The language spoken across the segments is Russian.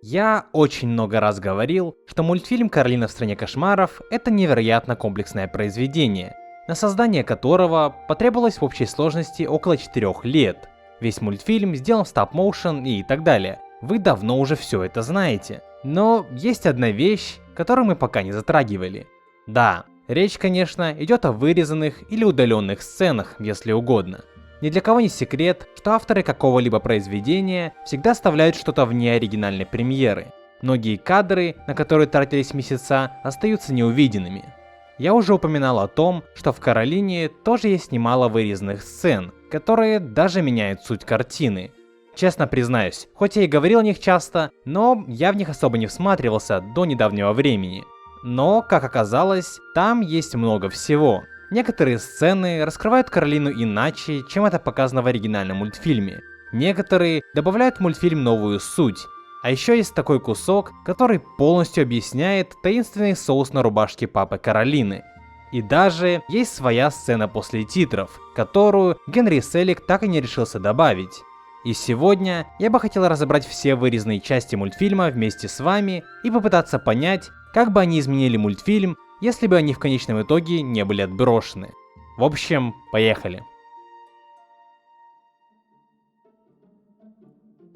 Я очень много раз говорил, что мультфильм «Каролина в стране кошмаров» — это невероятно комплексное произведение, на создание которого потребовалось в общей сложности около 4 лет. Весь мультфильм сделан в стоп-моушен и так далее. Вы давно уже все это знаете. Но есть одна вещь, которую мы пока не затрагивали. Да, речь, конечно, идет о вырезанных или удаленных сценах, если угодно. Ни для кого не секрет, что авторы какого-либо произведения всегда оставляют что-то вне оригинальной премьеры. Многие кадры, на которые тратились месяца, остаются неувиденными. Я уже упоминал о том, что в «Каролине» тоже есть немало вырезанных сцен, которые даже меняют суть картины. Честно признаюсь, хоть я и говорил о них часто, но я в них особо не всматривался до недавнего времени. Но, как оказалось, там есть много всего. Некоторые сцены раскрывают Каролину иначе, чем это показано в оригинальном мультфильме. Некоторые добавляют в мультфильм новую суть. А еще есть такой кусок, который полностью объясняет таинственный соус на рубашке папы Каролины. И даже есть своя сцена после титров, которую Генри Селик так и не решился добавить. И сегодня я бы хотел разобрать все вырезанные части мультфильма вместе с вами и попытаться понять, как бы они изменили мультфильм, если бы они в конечном итоге не были отброшены. В общем, поехали.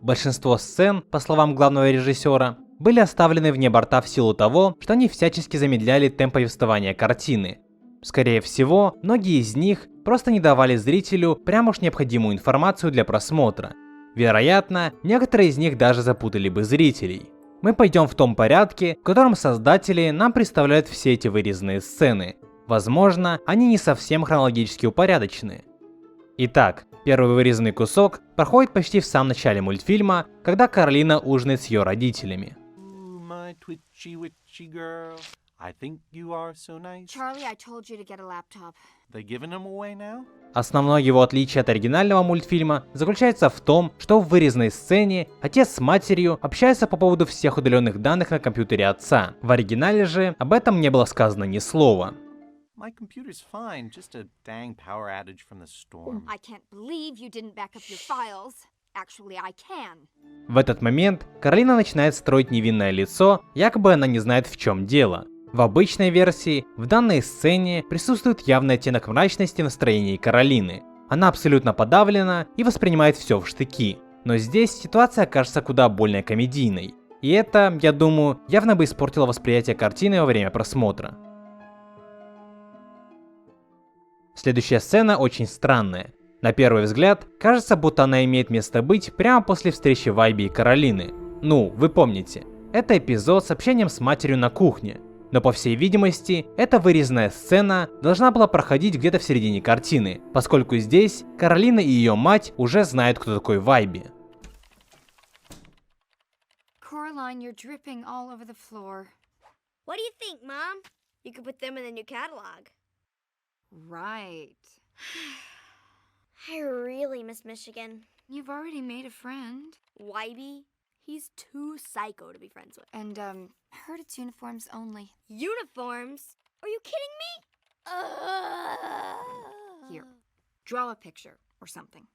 Большинство сцен, по словам главного режиссера, были оставлены вне борта в силу того, что они всячески замедляли темп повествования картины. Скорее всего, многие из них просто не давали зрителю прям уж необходимую информацию для просмотра. Вероятно, некоторые из них даже запутали бы зрителей. Мы пойдем в том порядке, в котором создатели нам представляют все эти вырезанные сцены. Возможно, они не совсем хронологически упорядочены. Итак, первый вырезанный кусок проходит почти в самом начале мультфильма, когда Каролина ужинает с ее родителями. Charlie, I told you to get a laptop. They giving them away now? Основное его отличие от оригинального мультфильма заключается в том, что в вырезанной сцене отец с матерью общаются по поводу всех удаленных данных на компьютере отца. В оригинале же об этом не было сказано ни слова. My computer's fine, just a dang power outage from the storm. I can't believe you didn't back up your files. Actually, I can. В этот момент Каролина начинает строить невинное лицо, якобы она не знает, в чем дело. В обычной версии в данной сцене присутствует явный оттенок мрачности в настроении Каролины. Она абсолютно подавлена и воспринимает все в штыки. Но здесь ситуация кажется куда более комедийной. И это, я думаю, явно бы испортило восприятие картины во время просмотра. Следующая сцена очень странная. На первый взгляд, кажется, будто она имеет место быть прямо после встречи Вайби и Каролины. Ну, вы помните, это эпизод с общением с матерью на кухне. Но по всей видимости, эта вырезанная сцена должна была проходить где-то в середине картины, поскольку здесь Каролина и ее мать уже знают, кто такой Вайби. Coraline, you're dripping all over the floor. What do you think, Mom? You could put them in the new catalog. Right. I really miss Michigan. You've already made a friend. Wybie, he's too psycho to be friends with. And, heard it's uniforms only. Uniforms? Are you kidding me? Here, draw a picture or something.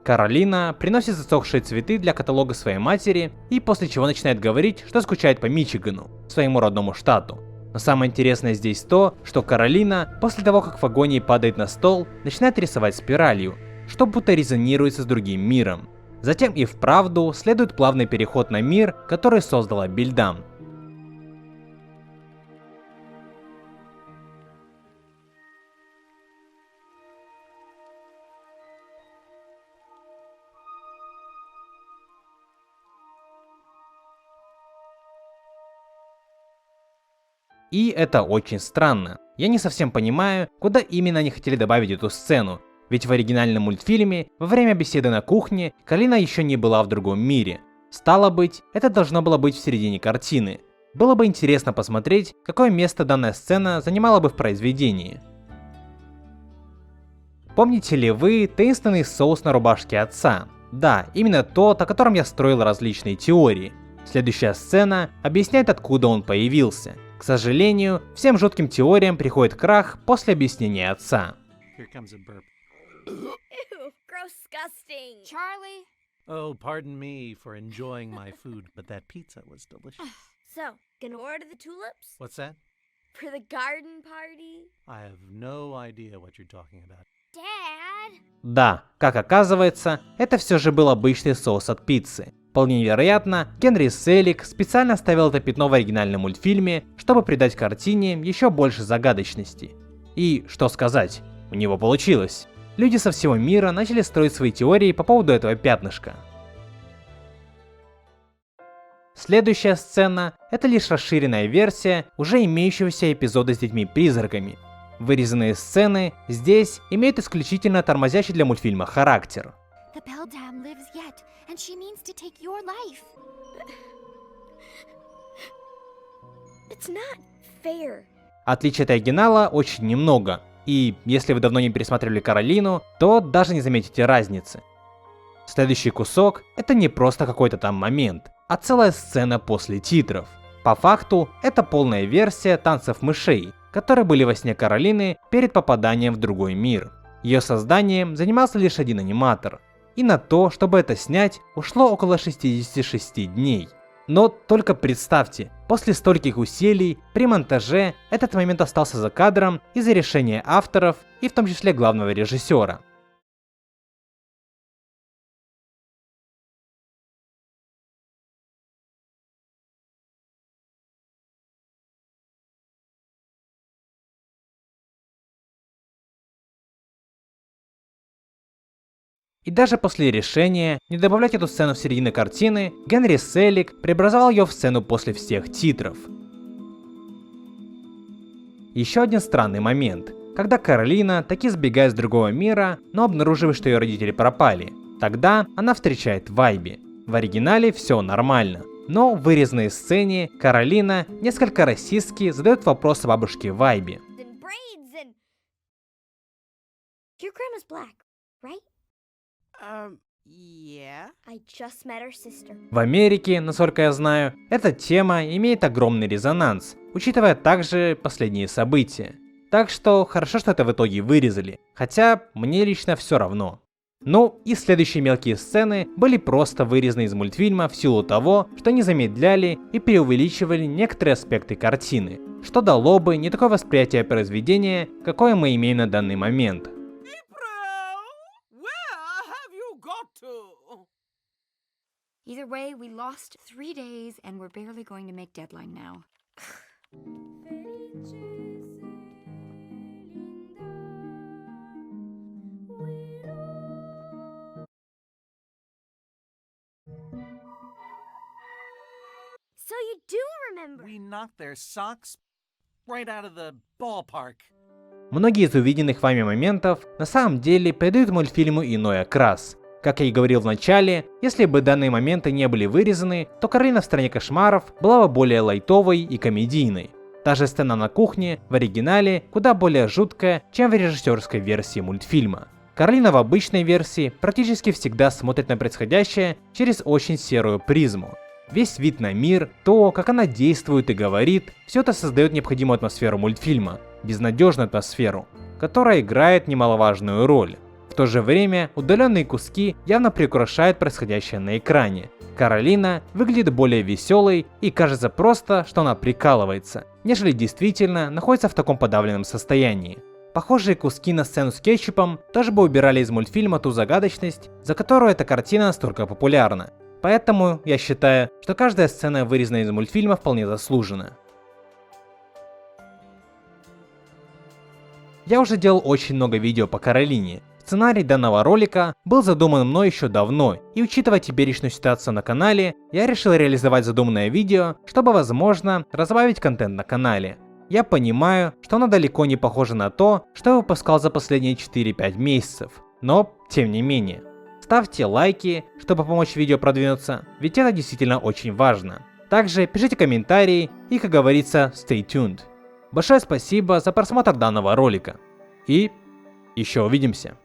Каролина приносит засохшие цветы для каталога своей матери и после чего начинает говорить, что скучает по Мичигану, своему родному штату. Но самое интересное здесь то, что Каролина, после того как в агонии падает на стол, начинает рисовать спиралью, что будто резонируется с другим миром. Затем и вправду следует плавный переход на мир, который создала Бильдам. И это очень странно. Я не совсем понимаю, куда именно они хотели добавить эту сцену. Ведь в оригинальном мультфильме, во время беседы на кухне, Каролина еще не была в другом мире. Стало быть, это должно было быть в середине картины. Было бы интересно посмотреть, какое место данная сцена занимала бы в произведении. Помните ли вы таинственный соус на рубашке отца? Да, именно тот, о котором я строил различные теории. Следующая сцена объясняет, откуда он появился. К К сожалению, всем жутким теориям приходит крах после объяснения отца. Here comes a burp. Ew, gross-gusting. Charlie? Oh, pardon me for enjoying my food, but that pizza was delicious. So, gonna order the tulips? What's that? For the garden party? I have no idea what you're talking about. Dad? Да, как оказывается, это все же был обычный соус от пиццы. Вполне вероятно, Генри Селик специально оставил это пятно в оригинальном мультфильме, чтобы придать картине еще больше загадочности. И, что сказать, у него получилось. Люди со всего мира начали строить свои теории по поводу этого пятнышка. Следующая сцена — это лишь расширенная версия уже имеющегося эпизода с детьми-призраками. Вырезанные сцены здесь имеют исключительно тормозящий для мультфильма характер. The Beldam lives yet, and she means to take your life. It's not fair. Отличий от оригинала очень немного, и если вы давно не пересматривали Каролину, то даже не заметите разницы. Следующий кусок — это не просто какой-то там момент, а целая сцена после титров. По факту, это полная версия танцев мышей, которые были во сне Каролины перед попаданием в другой мир. Ее созданием занимался лишь один аниматор, и на то, чтобы это снять, ушло около 66 дней. Но только представьте, после стольких усилий, при монтаже этот момент остался за кадром из-за решения авторов и в том числе главного режиссера. И даже после решения не добавлять эту сцену в середину картины, Генри Селик преобразовал ее в сцену после всех титров. Еще один странный момент, когда Каролина таки сбегает с другого мира, но обнаруживает, что ее родители пропали. Тогда она встречает Вайби. В оригинале все нормально, но в вырезанной сцене Каролина несколько расистски задает вопрос бабушке Вайби. And braids and... Your grandma's black, right? Yeah. I just met her sister. В Америке, насколько я знаю, эта тема имеет огромный резонанс, учитывая также последние события. Так что хорошо, что это в итоге вырезали, хотя мне лично все равно. Ну и следующие мелкие сцены были просто вырезаны из мультфильма в силу того, что они замедляли и преувеличивали некоторые аспекты картины, что дало бы не такое восприятие произведения, какое мы имеем на данный момент. Either way, we lost 3 days, and we're barely going to make deadline now. So you do remember. We knocked their socks right out of the ballpark. Многие из увиденных вами моментов на самом деле придают мультфильму иной окрас. Как я и говорил в начале, если бы данные моменты не были вырезаны, то Каролина в стране кошмаров была бы более лайтовой и комедийной. Та же сцена на кухне в оригинале куда более жуткая, чем в режиссерской версии мультфильма. Каролина в обычной версии практически всегда смотрит на происходящее через очень серую призму. Весь вид на мир, то, как она действует и говорит, все это создает необходимую атмосферу мультфильма, безнадежную атмосферу, которая играет немаловажную роль. В то же время удаленные куски явно приукрашают происходящее на экране. Каролина выглядит более веселой и кажется просто, что она прикалывается, нежели действительно находится в таком подавленном состоянии. Похожие куски на сцену с кетчупом тоже бы убирали из мультфильма ту загадочность, за которую эта картина настолько популярна. Поэтому я считаю, что каждая сцена, вырезанная из мультфильма, вполне заслужена. Я уже делал очень много видео по Каролине. Сценарий данного ролика был задуман мной еще давно, и учитывая теперешнюю ситуацию на канале, я решил реализовать задуманное видео, чтобы, возможно, разбавить контент на канале. Я понимаю, что оно далеко не похоже на то, что я выпускал за последние 4-5 месяцев, но тем не менее. Ставьте лайки, чтобы помочь видео продвинуться, ведь это действительно очень важно. Также пишите комментарии и, как говорится, stay tuned. Большое спасибо за просмотр данного ролика. И еще увидимся.